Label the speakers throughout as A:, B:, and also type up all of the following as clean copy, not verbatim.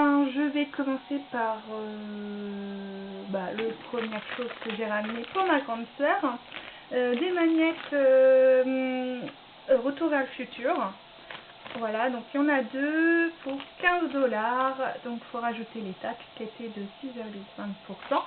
A: ben, je vais commencer par la première chose que j'ai ramené pour ma grande sœur. Des magnettes Retour vers le futur. Voilà, donc il y en a deux pour 15 $. Donc il faut rajouter les taxes qui étaient de 6,5%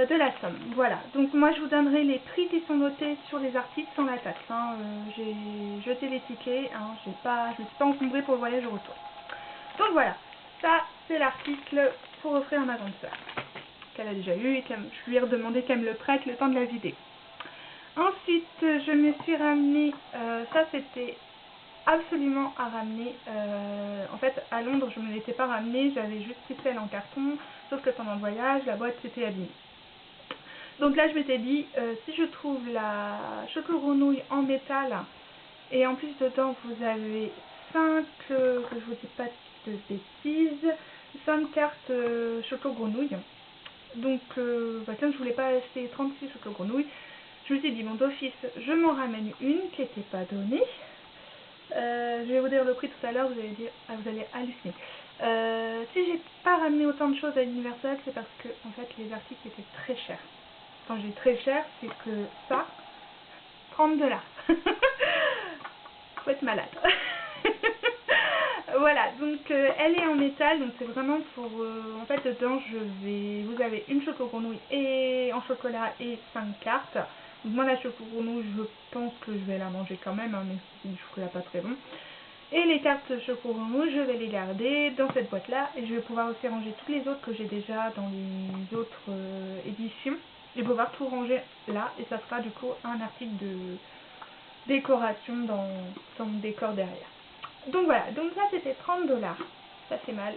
A: de la somme. Voilà, donc moi je vous donnerai les prix qui sont notés sur les articles sans la taxe. J'ai jeté les tickets, je me suis pas encombrée pour le voyage au retour. Donc voilà, ça c'est l'article pour offrir à ma grande sœur, qu'elle a déjà eu et je lui ai redemandé qu'elle me le prête le temps de la vider. Ensuite, je me suis ramené, ça c'était absolument à ramener. En fait, à Londres, je ne me l'étais pas ramené, j'avais juste pris celle en carton, sauf que pendant le voyage, la boîte s'était abîmée. Donc là, je m'étais dit, si je trouve la choco-grenouille en métal, et en plus dedans, vous avez 5, que je vous dis pas de bêtises, 5 cartes choco-grenouille. Donc, comme je voulais pas acheter 36 choco-grenouilles, je me suis dit, bon, d'office, je m'en ramène une qui n'était pas donnée. Je vais vous dire le prix tout à l'heure, vous allez dire, vous allez halluciner. Si j'ai pas ramené autant de choses à Universal, c'est parce que en fait les articles étaient très chers. Quand j'ai très cher, c'est que ça, 30 $. Faut être malade. Voilà, donc elle est en métal, donc c'est vraiment pour, en fait dedans vous avez une choco-grenouille et en chocolat et 5 cartes. Donc moi la choco-grenouille, je pense que je vais la manger quand même, même si c'est du chocolat pas très bon. Et les cartes choco-grenouille, je vais les garder dans cette boîte là et je vais pouvoir aussi ranger toutes les autres que j'ai déjà dans les autres éditions. Je vais pouvoir tout ranger là et ça sera du coup un article de décoration dans mon décor derrière. Donc voilà, donc ça c'était 30 $. Ça fait mal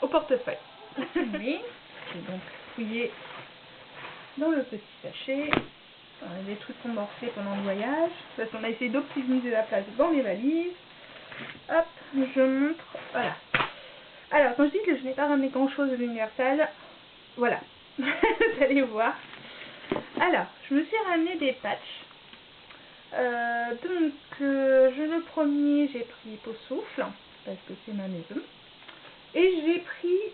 A: au portefeuille. Oui, j'ai donc fouillé dans le petit sachet. Les trucs sont morcés pendant le voyage. De toute façon, on a essayé d'optimiser la place dans les valises. Hop, je montre. Voilà. Alors, quand je dis que je n'ai pas ramené grand chose de l'Universal, voilà. Vous allez voir. Alors, je me suis ramené des patchs. Le premier, j'ai pris Peau Souffle, parce que c'est ma maison. Et j'ai pris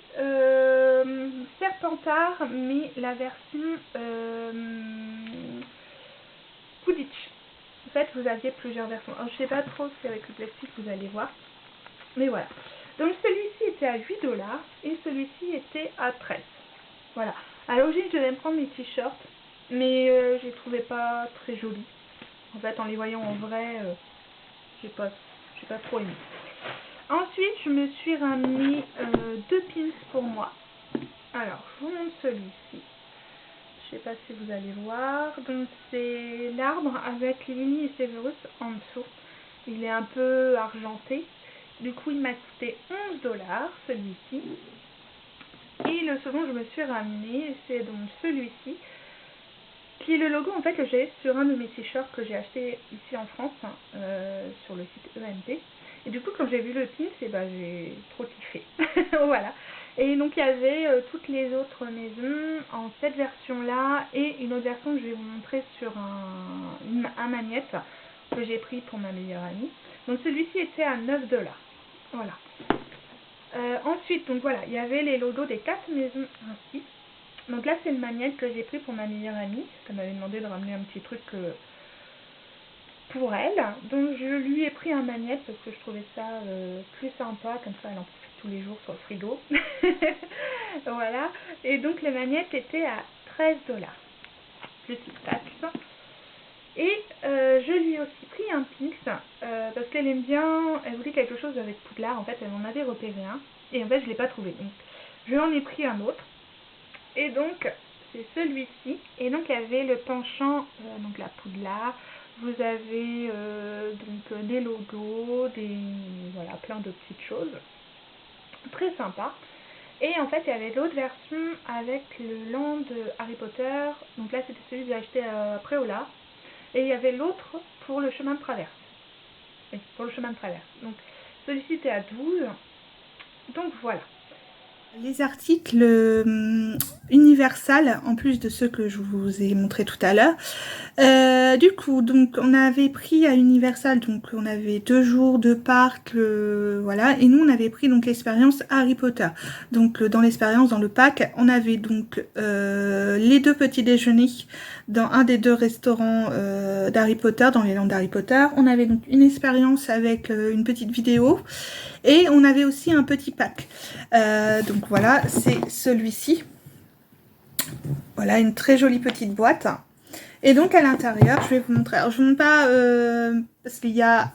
A: Serpentard, mais la version Quidditch. En fait, vous aviez plusieurs versions. Alors, je sais pas trop si avec le plastique, vous allez voir. Mais voilà. Donc, celui-ci était à 8 $ et celui-ci était à 13. Voilà. À l'origine, je devais me prendre mes t-shirts, mais je les trouvais pas très jolis. En fait, en les voyant en vrai, j'ai pas trop aimé. Ensuite, je me suis ramené 2 pins pour moi. Alors, je vous montre celui-ci. Je sais pas si vous allez voir. Donc, c'est l'arbre avec Lily et Severus en dessous. Il est un peu argenté. Du coup, il m'a coûté 11 $, celui-ci. Et le second que je me suis ramené, c'est donc celui-ci, qui est le logo en fait que j'ai sur un de mes t-shirts que j'ai acheté ici en France, sur le site EMT. Et du coup, quand j'ai vu le pin, j'ai trop kiffé. Voilà. Et donc, il y avait toutes les autres maisons en cette version-là et une autre version que je vais vous montrer sur un magnète que j'ai pris pour ma meilleure amie. Donc, celui-ci était à 9 $. Voilà. Ensuite, donc voilà, il y avait les logos des 4 maisons ainsi. Donc là, c'est le magnète que j'ai pris pour ma meilleure amie. Elle m'avait demandé de ramener un petit truc pour elle. Donc je lui ai pris un magnète parce que je trouvais ça plus sympa. Comme ça, elle en profite tous les jours sur le frigo. Voilà. Et donc les magnettes étaient à 13 $. Plus les taxes. Et je lui ai aussi pris un pins parce qu'elle aime bien, elle voulait quelque chose avec Poudlard. En fait, elle en avait repéré un. Et en fait, je ne l'ai pas trouvé. Donc, je lui en ai pris un autre. Et donc, c'est celui-ci. Et donc, il y avait le penchant, donc la Poudlard. Vous avez des logos, voilà, plein de petites choses. Très sympa. Et en fait, il y avait l'autre version avec le land de Harry Potter. Donc là, c'était celui que j'ai acheté à Préola. Et il y avait l'autre pour le chemin de traverse. Oui, pour le chemin de traverse. Donc, celui-ci était à 12. Donc, voilà. Les articles Universal, en plus de ceux que je vous ai montré tout à l'heure. Du coup, donc on avait pris à Universal, donc on avait 2 jours de parc, voilà, et nous on avait pris donc l'expérience Harry Potter. Donc dans l'expérience, dans le pack, on avait donc les 2 petits déjeuners dans un des 2 restaurants d'Harry Potter, dans les landes d'Harry Potter. On avait donc une expérience avec une petite vidéo. Et on avait aussi un petit pack. Donc voilà, c'est celui-ci. Voilà, une très jolie petite boîte. Et donc à l'intérieur, je vais vous montrer. Alors je ne vous montre pas parce qu'il y a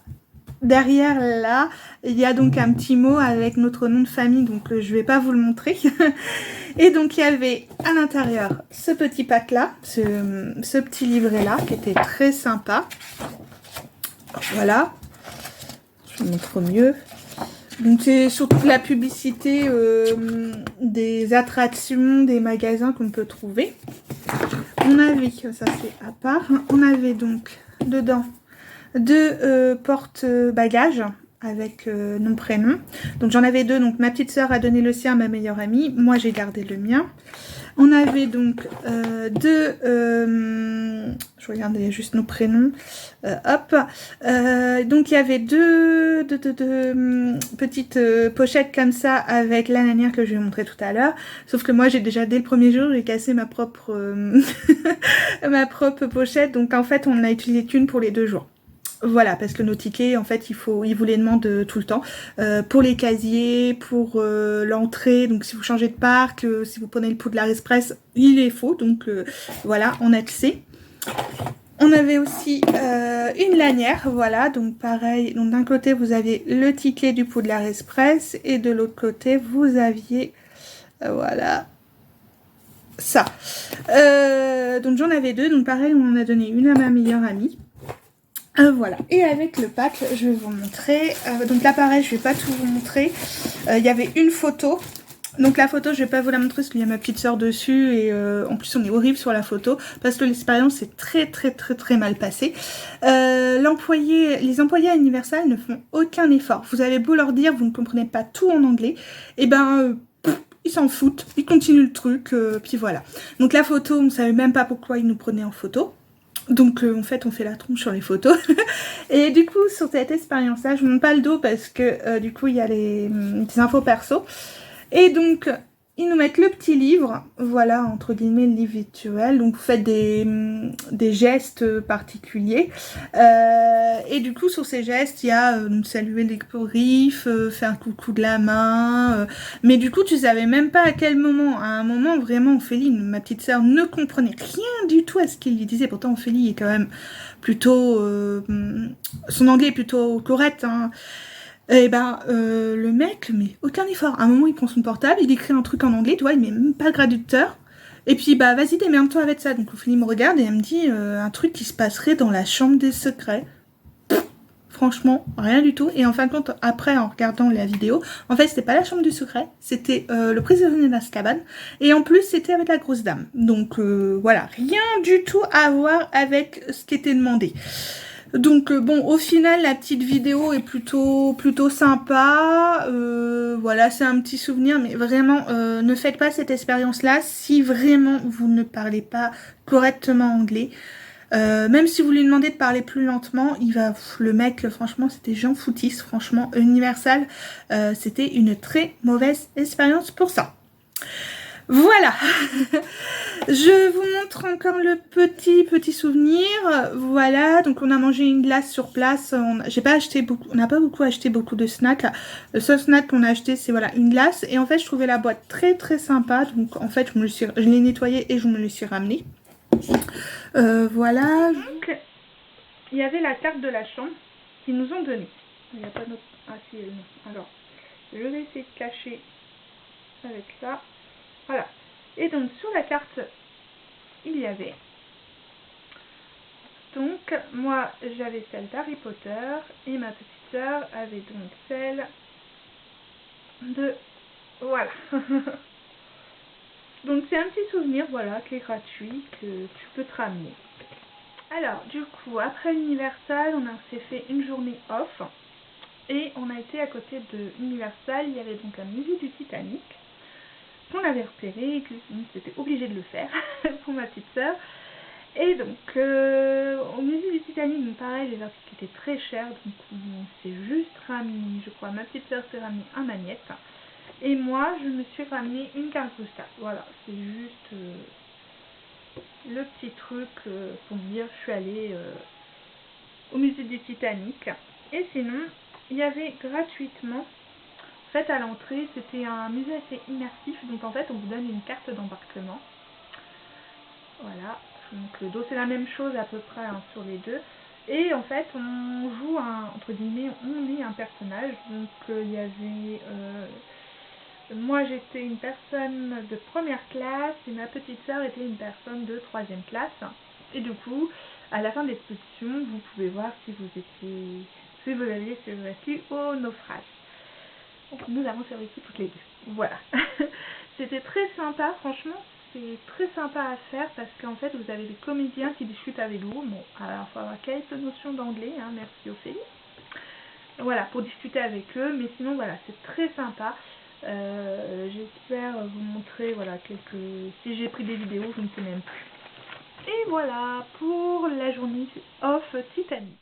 A: derrière là, il y a donc un petit mot avec notre nom de famille. Donc je ne vais pas vous le montrer. Et donc il y avait à l'intérieur ce petit pack là, ce petit livret là qui était très sympa. Voilà, je vous montre mieux. Donc c'est surtout la publicité des attractions, des magasins qu'on peut trouver. On avait, ça c'est à part, on avait donc dedans 2 porte-bagages avec nom, prénom. Donc j'en avais 2, donc ma petite sœur a donné le sien à ma meilleure amie, moi j'ai gardé le mien. On avait donc 2, je regardais juste nos prénoms, hop, donc il y avait deux petites pochettes comme ça avec la lanière que je vais montrer tout à l'heure, sauf que moi j'ai déjà dès le premier jour j'ai cassé ma propre ma propre pochette, donc en fait on a utilisé qu'une pour les 2 jours. Voilà, parce que nos tickets, en fait, ils vous les demandent tout le temps. Pour les casiers, pour l'entrée, donc si vous changez de parc, si vous prenez le Poudlard Express, il est faux. Donc voilà, on a le C. On avait aussi une lanière, voilà, donc pareil. Donc d'un côté, vous aviez le ticket du Poudlard Express et de l'autre côté, vous aviez, voilà, ça. Donc j'en avais 2, donc pareil, on en a donné une à ma meilleure amie. Voilà, et avec le pack, je vais vous montrer. Donc là, pareil, je vais pas tout vous montrer. Il y avait une photo. Donc la photo, je vais pas vous la montrer parce qu'il y a ma petite soeur dessus. Et en plus, on est horrible sur la photo parce que l'expérience est très mal passée. Les employés à Universal ne font aucun effort. Vous avez beau leur dire, vous ne comprenez pas tout en anglais. Et ben... ils s'en foutent, ils continuent le truc, puis voilà. Donc la photo, on ne savait même pas pourquoi ils nous prenaient en photo. Donc en fait on fait la tronche sur les photos. Et du coup sur cette expérience là je ne montre pas le dos parce que du coup il y a des infos perso. Et donc ils nous mettent le petit livre, voilà, entre guillemets le livre virtuel, donc vous faites des gestes particuliers. Et du coup sur ces gestes il y a saluer l'hippogriffe, faire un coucou de la main, mais du coup tu savais même pas à quel moment. À un moment vraiment Ophélie, ma petite sœur, ne comprenait rien du tout à ce qu'il lui disait. Pourtant Ophélie est quand même plutôt son anglais est plutôt correct, hein. Et ben le mec, mais aucun effort. À un moment il prend son portable, il écrit un truc en anglais, tu vois, il met même pas le traducteur. Et puis bah vas-y démerde-toi avec ça. Donc Ophélie me regarde et elle me dit un truc qui se passerait dans la chambre des secrets. Franchement, rien du tout. Et en fin de compte, après, en regardant la vidéo, en fait, c'était pas la chambre du secret, c'était le prisonnier d'Azkaban. Et en plus, c'était avec la grosse dame. Donc voilà, rien du tout à voir avec ce qui était demandé. Donc bon, au final, la petite vidéo est plutôt sympa. Voilà, c'est un petit souvenir, mais vraiment, ne faites pas cette expérience-là si vraiment vous ne parlez pas correctement anglais. Même si vous lui demandez de parler plus lentement, le mec, franchement, c'était Jean Foutis, franchement, Universal, c'était une très mauvaise expérience pour ça. Voilà. Je vous montre encore le petit souvenir. Voilà, donc on a mangé une glace sur place. On n'a pas beaucoup acheté beaucoup de snacks. Le seul snack qu'on a acheté, c'est voilà une glace. Et en fait, je trouvais la boîte très sympa. Donc en fait, je l'ai nettoyée et je me le suis ramenée. Voilà. Donc, il y avait la carte de la chambre qu'ils nous ont donnée. Il n'y a pas d'autre. Ah si, non. Alors, je vais essayer de cacher avec ça. Voilà. Et donc sur la carte, il y avait. Donc moi j'avais celle d'Harry Potter et ma petite sœur avait donc celle de. Voilà. Donc c'est un petit souvenir, voilà, qui est gratuit, que tu peux te ramener. Alors du coup, après Universal, on s'est fait une journée off. Et on a été à côté de Universal, il y avait donc un musée du Titanic. qu'on avait repéré et que c'était obligé de le faire pour ma petite sœur. Et donc, au musée du Titanic, donc pareil, les articles étaient très chers, donc on s'est juste ramené, je crois, ma petite sœur s'est ramené un magnète. Et moi, je me suis ramené une carte postale. Voilà, c'est juste le petit truc pour me dire, je suis allée au musée du Titanic. Et sinon, il y avait gratuitement, en fait, à l'entrée, c'était un musée assez immersif, donc en fait, on vous donne une carte d'embarquement. Voilà, donc le dos c'est la même chose à peu près hein, sur les deux. Et en fait on joue entre guillemets, on est un personnage. Donc il y avait moi j'étais une personne de première classe et ma petite sœur était une personne de troisième classe. Et du coup à la fin de l'exposition vous pouvez voir si vous aviez survécu au naufrage. Donc nous avons survécu toutes les deux. Voilà. C'était très sympa, franchement, c'est très sympa à faire parce qu'en fait vous avez des comédiens qui discutent avec vous. Bon, alors il faut avoir quelques notions d'anglais, hein, merci Ophélie. Voilà, pour discuter avec eux, mais sinon voilà, c'est très sympa. J'espère vous montrer voilà quelques. Si j'ai pris des vidéos, je ne sais même plus. Et voilà pour la journée off Titanic.